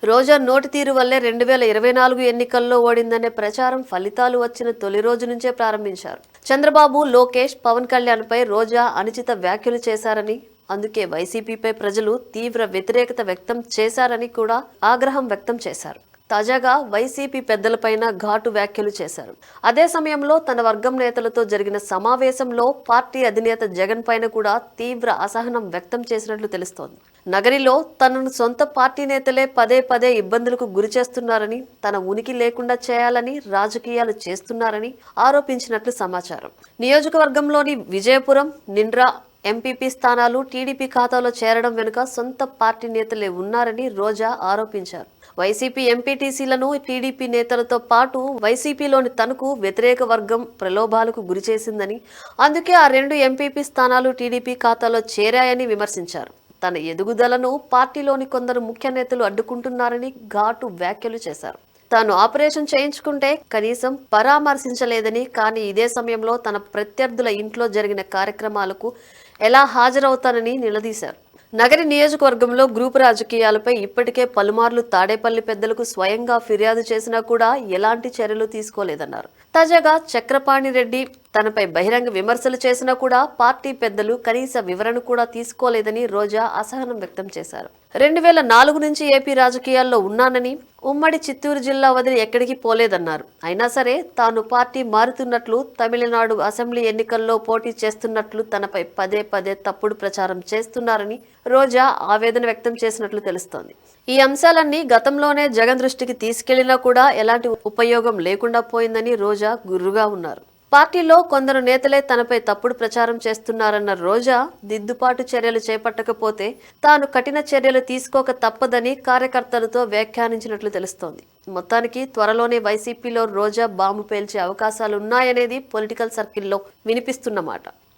రోజా నోటి తీరు వల్లే 2024 ఎన్నికల్లో ఓడిందనే ప్రచారం ఫలితాలు వచ్చిన తొలి రోజు నుంచే ప్రారంభించారు. చంద్రబాబు, లోకేష్, పవన్ కళ్యాణ్ పై రోజా అనుచిత వ్యాఖ్యలు చేశారని, అందుకే వైసీపీపై ప్రజలు తీవ్ర వ్యతిరేకత వ్యక్తం చేశారని కూడా ఆగ్రహం వ్యక్తం చేశారు. తాజాగా వైసీపీ పెద్దలపైన ఘాటు వ్యాఖ్యలు చేశారు. అదే సమయంలో తన వర్గం నేతలతో జరిగిన సమావేశంలో పార్టీ అధినేత జగన్ పైన కూడా తీవ్ర అసహనం వ్యక్తం చేసినట్లు తెలుస్తోంది. నగరిలో తనను సొంత పార్టీ నేతలే పదే పదే ఇబ్బందులకు గురి చేస్తున్నారని, తన ఉనికి లేకుండా చేయాలని రాజకీయాలు చేస్తున్నారని ఆరోపించినట్లు సమాచారం. నియోజకవర్గంలోని విజయపురం, నిండ్రా ఎంపీపీ స్థానాలు టీడీపీ ఖాతాలో చేరడం వెనుక సొంత పార్టీ నేతలే ఉన్నారని రోజా ఆరోపించారు. వైసీపీ ఎంపీటీసీలను టీడీపీ నేతలతో పాటు వైసీపీలోని తనకు వ్యతిరేక వర్గం ప్రలోభాలకు గురిచేసిందని, అందుకే ఆ 2 ఎంపీపీ స్థానాలు టీడీపీ ఖాతాలో చేరాయని విమర్శించారు. తన ఎదుగుదలను పార్టీలోని కొందరు ముఖ్య నేతలు అడ్డుకుంటున్నారని ఘాటు వ్యాఖ్యలు చేశారు. తాను ఆపరేషన్ చేయించుకుంటే కనీసం పరామర్శించలేదని, కానీ ఇదే సమయంలో తన ప్రత్యర్థుల ఇంట్లో జరిగిన కార్యక్రమాలకు ఎలా హాజరవుతానని నిలదీశారు. నగరి నియోజకవర్గంలో గ్రూపు రాజకీయాలపై ఇప్పటికే పలుమార్లు తాడేపల్లి పెద్దలకు స్వయంగా ఫిర్యాదు చేసినా కూడా ఎలాంటి చర్యలు తీసుకోలేదన్నారు. తాజాగా చక్రపాణి రెడ్డి తనపై బహిరంగ విమర్శలు చేసినా కూడా పార్టీ పెద్దలు కనీస వివరణ కూడా తీసుకోలేదని రోజా అసహనం వ్యక్తం చేశారు. 2004 నుంచి ఏపీ రాజకీయాల్లో ఉన్నానని, ఉమ్మడి చిత్తూరు జిల్లా వదిలి ఎక్కడికి పోలేదన్నారు. అయినా సరే తాను పార్టీ మారుతున్నట్లు, తమిళనాడు అసెంబ్లీ ఎన్నికల్లో పోటీ చేస్తున్నట్లు తనపై పదే పదే తప్పుడు ప్రచారం చేస్తున్నారని రోజా ఆవేదన వ్యక్తం చేసినట్లు తెలుస్తోంది. ఈ అంశాలన్నీ గతంలోనే జగన్ దృష్టికి తీసుకెళ్లినా కూడా ఎలాంటి ఉపయోగం లేకుండా పోయిందని రోజా గుర్రుగా ఉన్నారు. పార్టీలో కొందరు నేతలే తనపై తప్పుడు ప్రచారం చేస్తున్నారన్న రోజా దిద్దుబాటు చర్యలు చేపట్టకపోతే తాను కఠిన చర్యలు తీసుకోక తప్పదని కార్యకర్తలతో వ్యాఖ్యానించినట్లు తెలుస్తోంది. మొత్తానికి త్వరలోనే వైసీపీలో రోజా బాంబు పేల్చే అవకాశాలున్నాయనేది పొలిటికల్ సర్కిల్లో వినిపిస్తున్నమాట.